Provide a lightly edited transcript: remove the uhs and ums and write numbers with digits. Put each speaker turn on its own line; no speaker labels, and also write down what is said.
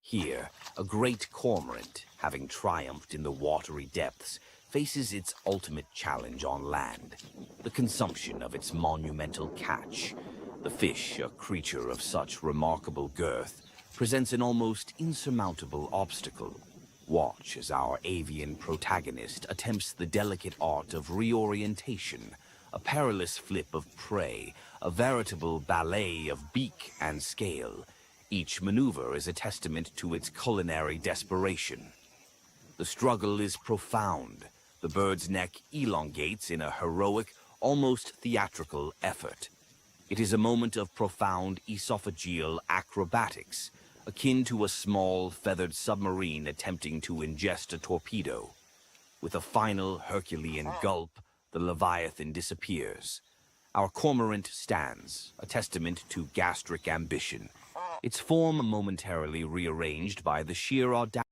Here, a great cormorant, having triumphed in the watery depths, faces its ultimate challenge on land, the consumption of its monumental catch. The fish, a creature of such remarkable girth, presents an almost insurmountable obstacle. Watch as our avian protagonist attempts the delicate art of reorientation, a perilous flip of prey, a veritable ballet of beak and scale. Each maneuver is a testament to its culinary desperation. The struggle is profound. The bird's neck elongates in a heroic, almost theatrical effort. It is a moment of profound esophageal acrobatics, akin to a small, feathered submarine attempting to ingest a torpedo. With a final Herculean gulp, the Leviathan disappears. Our cormorant stands, a testament to gastric ambition, its form momentarily rearranged by the sheer audacity